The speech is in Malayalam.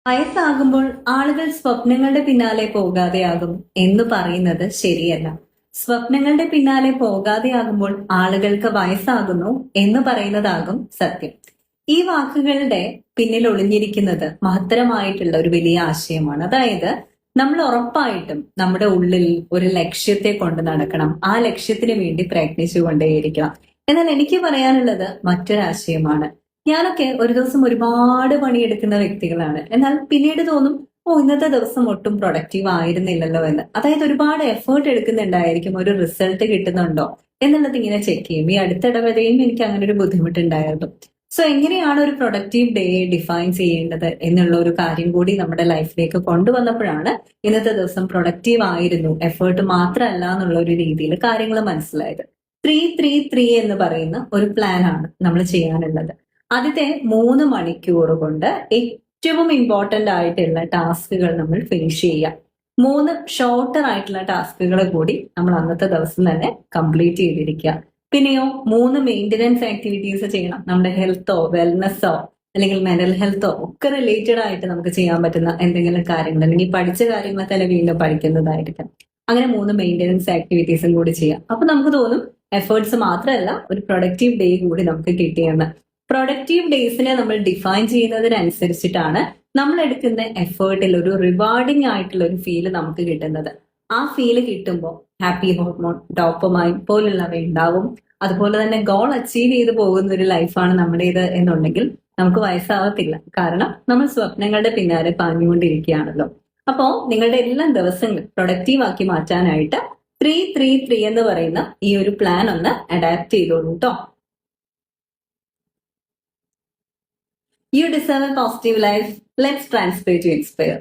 വയസ്സാകുമ്പോൾ ആളുകൾ സ്വപ്നങ്ങളുടെ പിന്നാലെ പോകാതെയാകും എന്ന് പറയുന്നത് ശരിയല്ല. സ്വപ്നങ്ങളുടെ പിന്നാലെ പോകാതെയാകുമ്പോൾ ആളുകൾക്ക് വയസ്സാകുന്നു എന്ന് പറയുന്നതാകും സത്യം. ഈ വാക്കുകളുടെ പിന്നിൽ ഒളിഞ്ഞിരിക്കുന്നത് മഹത്തരമായിട്ടുള്ള ഒരു വലിയ ആശയമാണ്. അതായത് നമ്മൾ ഉറപ്പായിട്ടും നമ്മുടെ ഉള്ളിൽ ഒരു ലക്ഷ്യത്തെ കൊണ്ട് നടക്കണം, ആ ലക്ഷ്യത്തിന് വേണ്ടി പ്രയത്നിച്ചുകൊണ്ടേയിരിക്കണം. എന്നാൽ എനിക്ക് പറയാനുള്ളത് മറ്റൊരാശയമാണ്. ഞാനൊക്കെ ഒരു ദിവസം ഒരുപാട് പണിയെടുക്കുന്ന വ്യക്തികളാണ്. എന്നാൽ പിന്നീട് തോന്നും, ഓ ഇന്നത്തെ ദിവസം ഒട്ടും പ്രൊഡക്റ്റീവ് ആയിരുന്നില്ലല്ലോ എന്ന്. അതായത് ഒരുപാട് എഫേർട്ട് എടുക്കുന്നുണ്ടായിരിക്കും, ഒരു റിസൾട്ട് കിട്ടുന്നുണ്ടോ എന്നുള്ളത് ഇങ്ങനെ ചെക്ക് ചെയ്യും. ഈ അടുത്തിടവരെയും എനിക്ക് അങ്ങനെ ഒരു ബുദ്ധിമുട്ടുണ്ടായിരുന്നു. സോ എങ്ങനെയാണ് ഒരു പ്രൊഡക്റ്റീവ് ഡേ ഡിഫൈൻ ചെയ്യേണ്ടത് എന്നുള്ള ഒരു കാര്യം കൂടി നമ്മുടെ ലൈഫിലേക്ക് കൊണ്ടുവന്നപ്പോഴാണ് ഇന്നത്തെ ദിവസം പ്രൊഡക്റ്റീവ് ആയിരുന്നു, എഫേർട്ട് മാത്രമല്ല എന്നുള്ള ഒരു രീതിയിൽ കാര്യങ്ങൾ മനസ്സിലായത്. 3-3-3 എന്ന് പറയുന്ന ഒരു പ്ലാൻ ആണ് നമ്മൾ ചെയ്യാനുള്ളത്. ആദ്യത്തെ 3 മണിക്കൂർ കൊണ്ട് ഏറ്റവും ഇമ്പോർട്ടന്റ് ആയിട്ടുള്ള ടാസ്കുകൾ നമ്മൾ ഫിനിഷ് ചെയ്യുക. 3 ഷോർട്ടർ ആയിട്ടുള്ള ടാസ്കുകൾ കൂടി നമ്മൾ അന്നത്തെ ദിവസം തന്നെ കംപ്ലീറ്റ് ചെയ്തിരിക്കുക. പിന്നെയോ 3 മെയിൻ്റനൻസ് ആക്ടിവിറ്റീസ് ചെയ്യണം. നമ്മുടെ ഹെൽത്തോ വെൽനെസ്സോ അല്ലെങ്കിൽ മെന്റൽ ഹെൽത്തോ ഒക്കെ റിലേറ്റഡ് ആയിട്ട് നമുക്ക് ചെയ്യാൻ പറ്റുന്ന എന്തെങ്കിലും കാര്യങ്ങൾ, അല്ലെങ്കിൽ പഠിച്ച കാര്യങ്ങൾ തന്നെ വീണ്ടും പഠിക്കുന്നതായിരിക്കാം. അങ്ങനെ 3 മെയിൻ്റനൻസ് ആക്ടിവിറ്റീസും കൂടി ചെയ്യാം. അപ്പൊ നമുക്ക് തോന്നും എഫേർട്സ് മാത്രമല്ല, ഒരു പ്രൊഡക്റ്റീവ് ഡേ കൂടി നമുക്ക് കിട്ടിയെന്ന്. പ്രൊഡക്റ്റീവ് ഡേയ്സിനെ നമ്മൾ ഡിഫൈൻ ചെയ്യുന്നതിനനുസരിച്ചിട്ടാണ് നമ്മൾ എടുക്കുന്ന എഫേർട്ടിൽ ഒരു റിവാർഡിംഗ് ആയിട്ടുള്ള ഒരു ഫീല് നമുക്ക് കിട്ടുന്നത്. ആ ഫീല് കിട്ടുമ്പോൾ ഹാപ്പി ഹോർമോൺ, ഡോപ്പമൈൻ പോലുള്ളവ ഉണ്ടാവും. അതുപോലെ തന്നെ ഗോൾ അച്ചീവ് ചെയ്ത് പോകുന്ന ഒരു ലൈഫാണ് നമ്മുടേത് എന്നുണ്ടെങ്കിൽ നമുക്ക് വയസ്സാവത്തില്ല. കാരണം നമ്മൾ സ്വപ്നങ്ങളുടെ പിന്നാലെ പാഞ്ഞുകൊണ്ടിരിക്കുകയാണല്ലോ. അപ്പോ നിങ്ങളുടെ എല്ലാ ദിവസങ്ങളും പ്രൊഡക്റ്റീവ് ആക്കി മാറ്റാനായിട്ട് 3-3-3 എന്ന് പറയുന്ന ഈ ഒരു പ്ലാൻ ഒന്ന് അഡാപ്റ്റ് ചെയ്തോളൂ കേട്ടോ. You deserve a positive life. Let's transfer to inspire.